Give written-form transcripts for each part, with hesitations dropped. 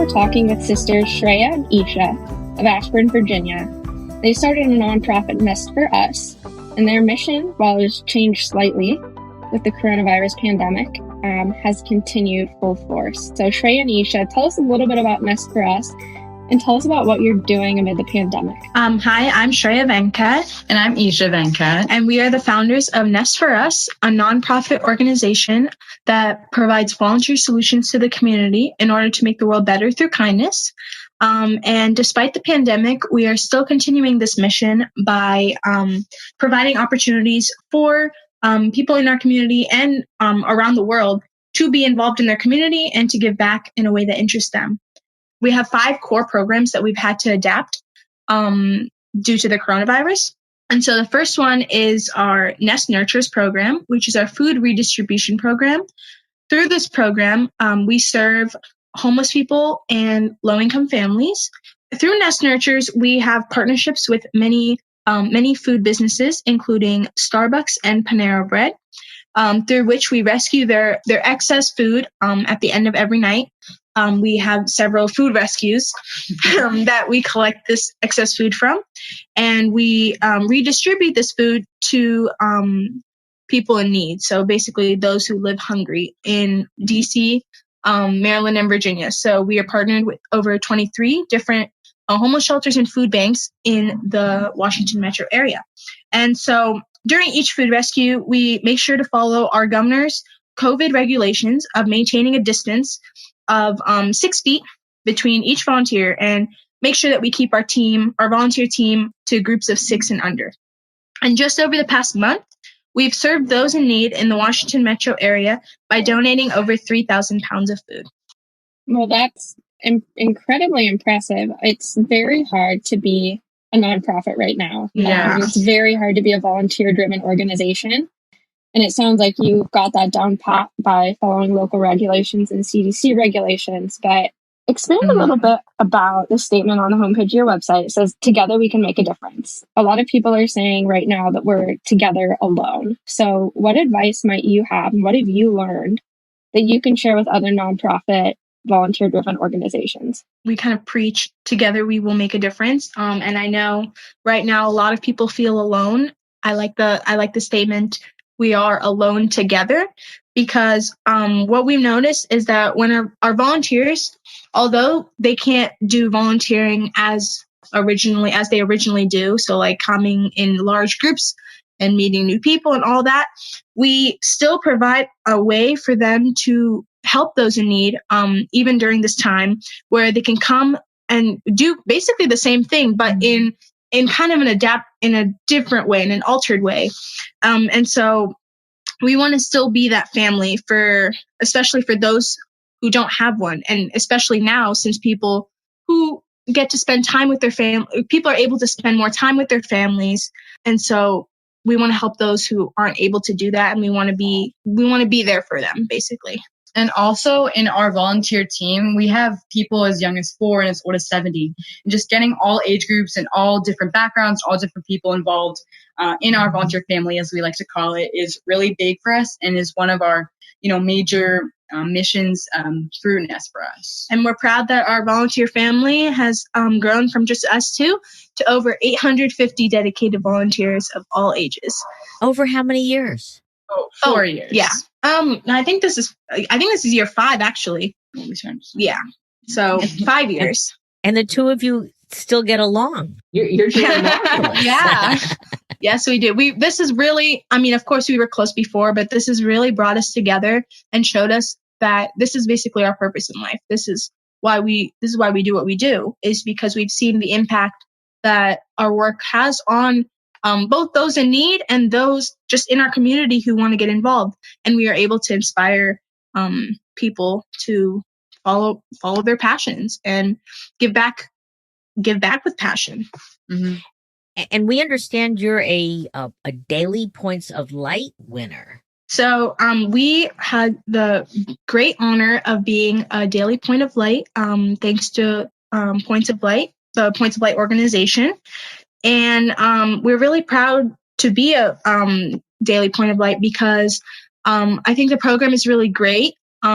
we're talking with sisters Shreya and Isha of Ashburn, Virginia. They started a nonprofit NEST4US, and their mission, while it has changed slightly with the coronavirus pandemic, has continued full force. So Shreya and Isha, tell us a little bit about NEST4US and tell us about what you're doing amid the pandemic. Hi, I'm Shreya Venkat. And I'm Isha Venkat. And we are the founders of NEST4US, a nonprofit organization that provides volunteer solutions to the community in order to make the world better through kindness. And despite the pandemic, we are still continuing this mission by providing opportunities for people in our community and around the world to be involved in their community and to give back in a way that interests them. We have 5 core programs that we've had to adapt due to the coronavirus. And so the first one is our Nest Nurtures program, which is our food redistribution program. Through this program, we serve homeless people and low-income families. Through Nest Nurtures, we have partnerships with many food businesses, including Starbucks and Panera Bread, through which we rescue their excess food at the end of every night. We have several food rescues that we collect this excess food from, and we redistribute this food to people in need. So basically those who live hungry in DC, Maryland, and Virginia. So we are partnered with over 23 different homeless shelters and food banks in the Washington metro area. And so during each food rescue, we make sure to follow our governor's COVID regulations of maintaining a distance of 6 feet between each volunteer and make sure that we keep our volunteer team to groups of 6 and under. And just over the past month, we've served those in need in the Washington metro area by donating over 3,000 pounds of food. Well, that's incredibly impressive. It's very hard to be a nonprofit right now. Yeah. It's very hard to be a volunteer-driven organization. And it sounds like you got that down pat by following local regulations and CDC regulations. But expand a little bit about the statement on the homepage of your website. It says, "Together we can make a difference." A lot of people are saying right now that we're together alone. So what advice might you have and what have you learned that you can share with other nonprofit volunteer-driven organizations? We kind of preach together we will make a difference. And I know right now a lot of people feel alone. I like the statement, "We are alone together," because what we've noticed is that when our volunteers, although they can't do volunteering as they originally do, so like coming in large groups and meeting new people and all that, we still provide a way for them to help those in need, even during this time, where they can come and do basically the same thing, but in kind of in a different way, in an altered way. And so we want to still be that family especially for those who don't have one. And especially now, since people who get to spend time with their family, people are able to spend more time with their families. And so we want to help those who aren't able to do that. And we want to be there for them, basically. And also in our volunteer team, we have people as young as 4 and as old as 70. And just getting all age groups and all different backgrounds, all different people involved in our volunteer family, as we like to call it, is really big for us and is one of our major missions through NEST4US. And we're proud that our volunteer family has grown from just us 2 to over 850 dedicated volunteers of all ages. Over how many years? 4 years. Yeah. I think this is year 5, actually. Yeah. So 5 years. And the 2 of you still get along. You're doing marvelous. Yeah. Yes, we do. This is really, of course we were close before, but this has really brought us together and showed us that this is basically our purpose in life. This is why we do what we do, is because we've seen the impact that our work has on both those in need and those just in our community who want to get involved. And we are able to inspire people to follow their passions and give back with passion. Mm-hmm. And we understand you're a Daily Points of Light winner. So we had the great honor of being a Daily Point of Light, thanks to Points of Light, the Points of Light organization. And we're really proud to be a Daily Point of Light because I think the program is really great.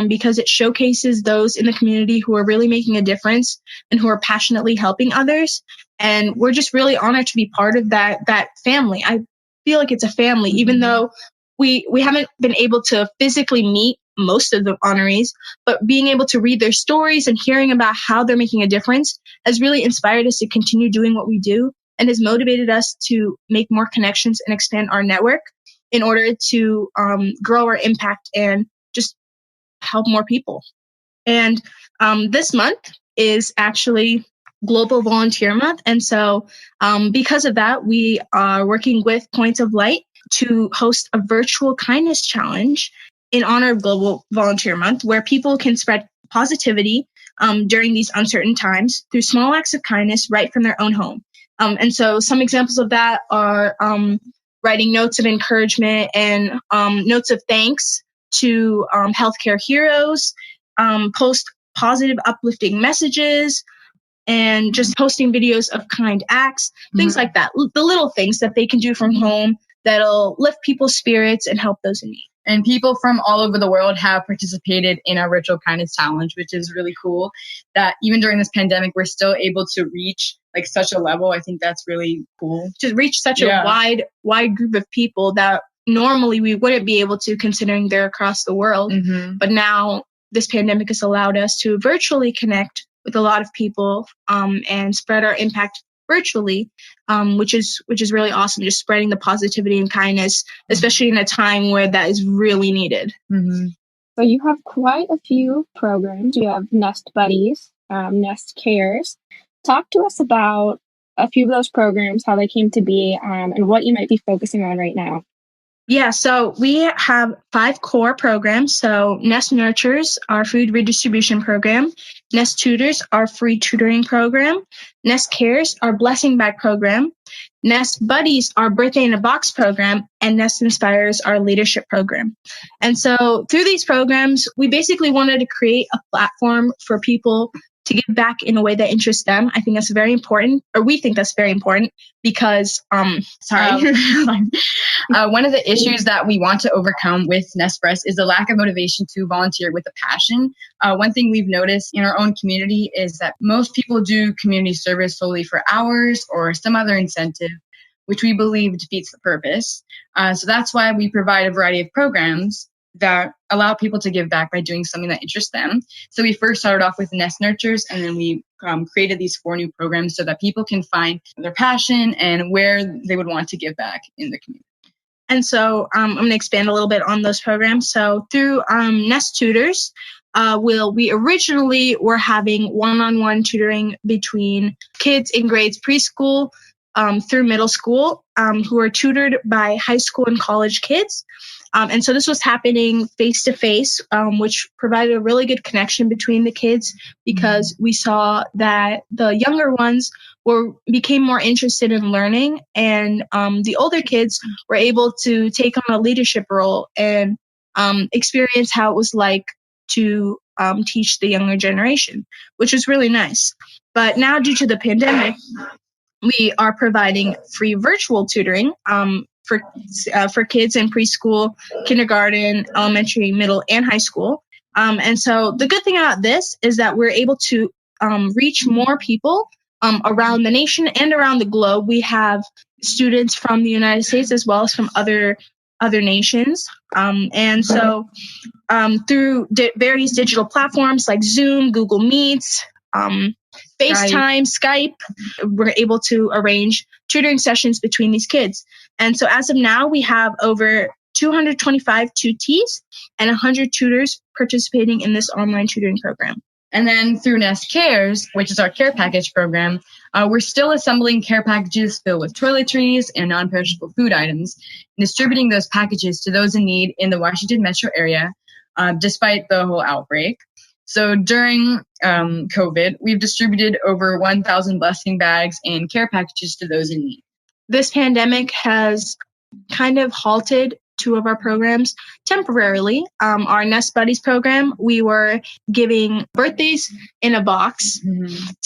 because it showcases those in the community who are really making a difference and who are passionately helping others. And we're just really honored to be part of that family. I feel like it's a family, even though we haven't been able to physically meet most of the honorees, but being able to read their stories and hearing about how they're making a difference has really inspired us to continue doing what we do and has motivated us to make more connections and expand our network in order to grow our impact and just help more people. And this month is actually Global Volunteer Month. And so because of that, we are working with Points of Light to host a virtual kindness challenge in honor of Global Volunteer Month, where people can spread positivity during these uncertain times through small acts of kindness right from their own home. And so some examples of that are writing notes of encouragement and notes of thanks to healthcare heroes, post positive, uplifting messages, and just posting videos of kind acts, things like that. The little things that they can do from home that'll lift people's spirits and help those in need. And people from all over the world have participated in our Virtual Kindness Challenge, which is really cool that even during this pandemic, we're still able to reach like such a level. I think that's really cool. To reach such a wide group of people that normally we wouldn't be able to, considering they're across the world. But now this pandemic has allowed us to virtually connect with a lot of people and spread our impact virtually, which is really awesome. Just spreading the positivity and kindness, especially in a time where that is really needed. So you have quite a few programs. You have Nest Buddies, Nest Cares. Talk to us about a few of those programs, how they came to be, and what you might be focusing on right now. Yeah, so we have 5 core programs. So Nest Nurtures, our food redistribution program. Nest Tutors, our free tutoring program. Nest Cares, our blessing bag program. Nest Buddies, our birthday in a box program. And Nest Inspires, our leadership program. And so through these programs, we basically wanted to create a platform for people to give back in a way that interests them. I think that's very important, or we think that's very important because, one of the issues that we want to overcome with Nest for Us is the lack of motivation to volunteer with a passion. One thing we've noticed in our own community is that most people do community service solely for hours or some other incentive, which we believe defeats the purpose. So that's why we provide a variety of programs that allow people to give back by doing something that interests them. So we first started off with Nest Nurtures, and then we created these 4 new programs so that people can find their passion and where they would want to give back in the community. And so I'm going to expand a little bit on those programs. So through Nest Tutors, we originally were having one-on-one tutoring between kids in grades preschool through middle school who are tutored by high school and college kids. And so this was happening face-to-face, which provided a really good connection between the kids because we saw that the younger ones became more interested in learning, and the older kids were able to take on a leadership role and experience how it was like to teach the younger generation, which was really nice. But now, due to the pandemic, we are providing free virtual tutoring for kids in preschool, kindergarten, elementary, middle, and high school. And so the good thing about this is that we're able to reach more people around the nation and around the globe. We have students from the United States as well as from other nations. And so through various digital platforms like Zoom, Google Meets, FaceTime, Skype, we're able to arrange tutoring sessions between these kids. And so as of now, we have over 225 tutees and 100 tutors participating in this online tutoring program. And then through Nest Cares, which is our care package program, we're still assembling care packages filled with toiletries and non-perishable food items, and distributing those packages to those in need in the Washington metro area, despite the whole outbreak. So during COVID, we've distributed over 1,000 blessing bags and care packages to those in need. This pandemic has kind of halted two of our programs temporarily. Our Nest Buddies program, we were giving birthdays in a box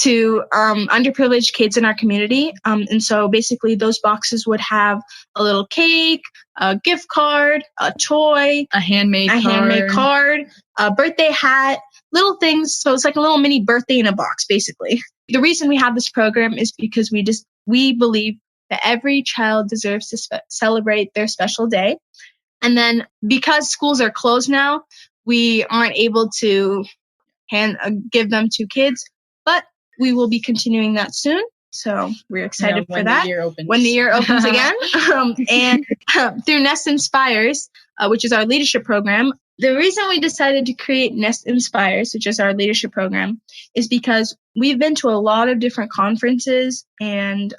to underprivileged kids in our community. And so basically those boxes would have a little cake, a gift card, a toy, a handmade card, a birthday hat, little things. So it's like a little mini birthday in a box, basically. The reason we have this program is because we believe that every child deserves to celebrate their special day. And then because schools are closed now, we aren't able to give them to kids, but we will be continuing that soon. So we're excited for that. When the year opens again. And through Nest Inspires, which is our leadership program, the reason we decided to create Nest Inspires, which is our leadership program, is because we've been to a lot of different conferences and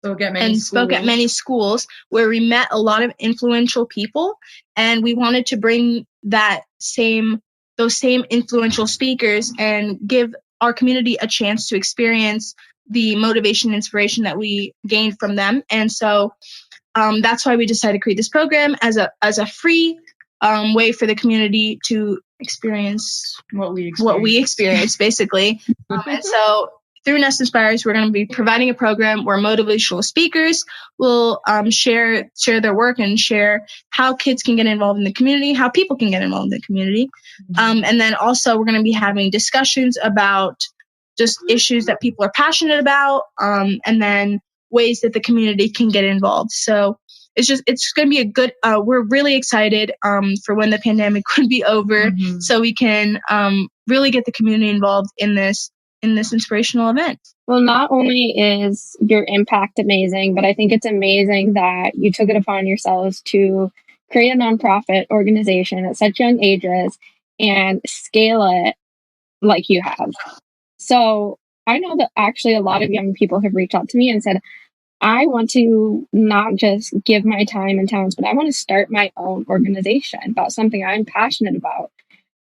spoke at many schools where we met a lot of influential people, and we wanted to bring those same influential speakers and give our community a chance to experience the motivation and inspiration that we gained from them. And so that's why we decided to create this program as a free way for the community to experience what we experience, basically. And so through Nest Inspires, we're going to be providing a program where motivational speakers will share their work and share how kids can get involved in the community, how people can get involved in the community. And then also we're going to be having discussions about just issues that people are passionate about, and then ways that the community can get involved. So it's going to be a good, we're really excited for when the pandemic would be over, so we can really get the community involved in this inspirational event. Well, not only is your impact amazing, but I think it's amazing that you took it upon yourselves to create a nonprofit organization at such young ages and scale it like you have. So I know that actually a lot of young people have reached out to me and said, I want to not just give my time and talents, but I want to start my own organization about something I'm passionate about.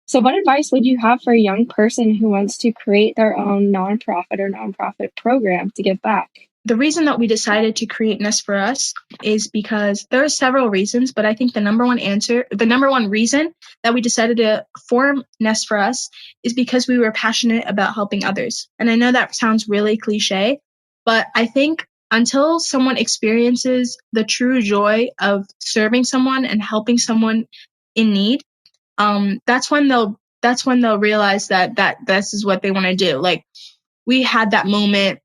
So what advice would you have for a young person who wants to create their own nonprofit program to give back? The reason that we decided to create Nest4US is because there are several reasons, but I think the number one reason that we decided to form Nest4US is because we were passionate about helping others. And I know that sounds really cliche, but I think until someone experiences the true joy of serving someone and helping someone in need, that's when they'll realize that this is what they want to do. Like, we had that moment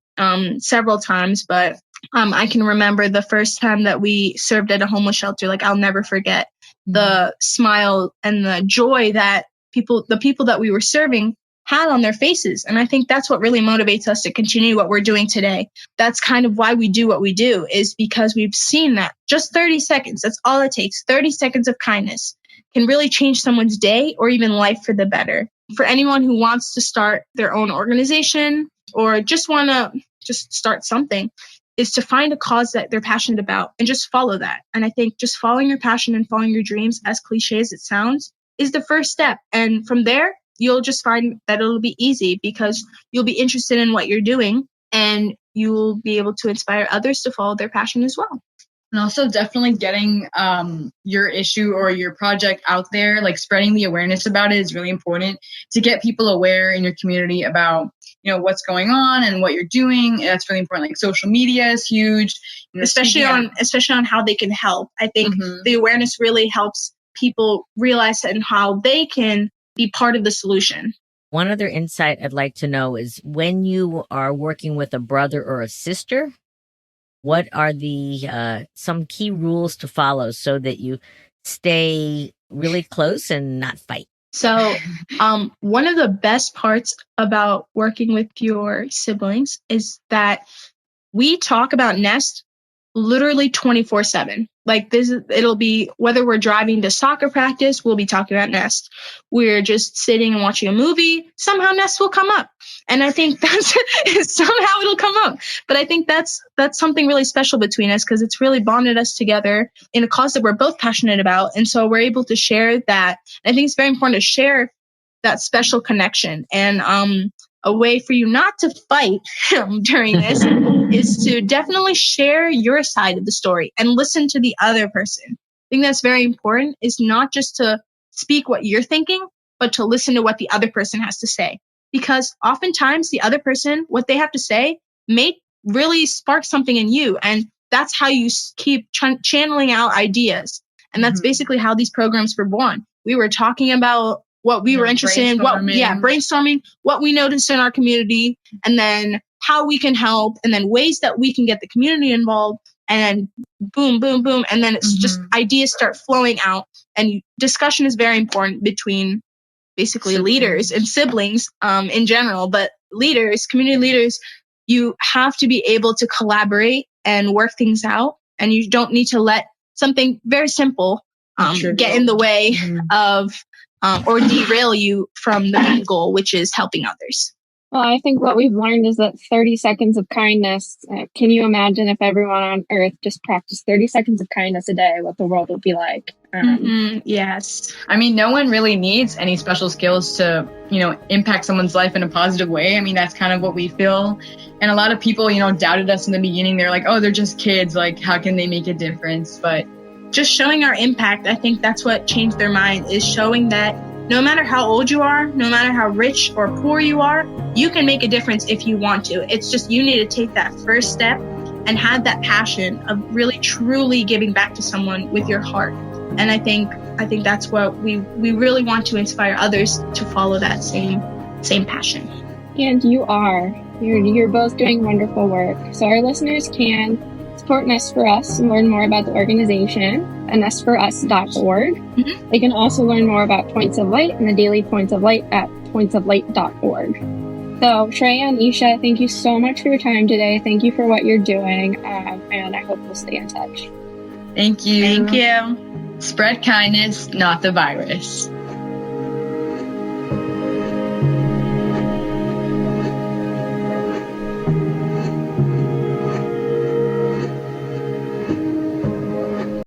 several times, but I can remember the first time that we served at a homeless shelter. Like, I'll never forget the smile and the joy that the people that we were serving had on their faces. And I think that's what really motivates us to continue what we're doing today. That's kind of why we do what we do, is because we've seen that just 30 seconds, that's all it takes. 30 seconds of kindness can really change someone's day or even life for the better. For anyone who wants to start their own organization or just want to start something, is to find a cause that they're passionate about and just follow that. And I think just following your passion and following your dreams, as cliche as it sounds, is the first step. And from there, you'll just find that it'll be easy because you'll be interested in what you're doing and you'll be able to inspire others to follow their passion as well. And also definitely getting your issue or your project out there, like spreading the awareness about it is really important to get people aware in your community about, what's going on and what you're doing. That's really important. Like, social media is huge, especially on how they can help. I think the awareness really helps people realize and how they can be part of the solution. One other insight I'd like to know is, when you are working with a brother or a sister, what are the some key rules to follow so that you stay really close and not fight? So one of the best parts about working with your siblings is that we talk about Nest literally 24/7. Like, it'll be whether we're driving to soccer practice, we'll be talking about Nest. We're just sitting and watching a movie, somehow Nest will come up. And I think somehow it'll come up. But I think that's something really special between us, because it's really bonded us together in a cause that we're both passionate about. And so we're able to share that. I think it's very important to share that special connection. And a way for you not to fight during this is to definitely share your side of the story and listen to the other person. thing that's very important is not just to speak what you're thinking, but to listen to what the other person has to say. Because oftentimes the other person, what they have to say may really spark something in you. And that's how you keep channeling out ideas. And that's basically how these programs were born. We were talking about what we were interested in, brainstorming what we noticed in our community, and then how we can help, and then ways that we can get the community involved, and then boom, boom, boom. And then it's just ideas start flowing out. And discussion is very important between basically leaders and siblings in general, but leaders, community leaders, you have to be able to collaborate and work things out. And you don't need to let something very simple get in the way of or derail you from the main goal, which is helping others. Well, I think what we've learned is that 30 seconds of kindness, can you imagine if everyone on Earth just practiced 30 seconds of kindness a day, what the world would be like? Yes. I mean, no one really needs any special skills to, impact someone's life in a positive way. I mean, that's kind of what we feel. And a lot of people, doubted us in the beginning. They're like, oh, they're just kids. Like, how can they make a difference? But just showing our impact, I think that's what changed their mind, is showing that no matter how old you are, no matter how rich or poor you are, you can make a difference if you want to. It's just you need to take that first step and have that passion of really truly giving back to someone with your heart. And I think that's what we really want to inspire others to follow that same passion. And you're both doing wonderful work. So our listeners can support NEST4US and learn more about the organization at NEST4US.org. They can also learn more about Points of Light and the daily Points of Light at pointsoflight.org. So Shreya and Isha, thank you so much for your time today. Thank you for what you're doing, and I hope we'll stay in touch. Thank you. Thank you. Spread kindness, not the virus.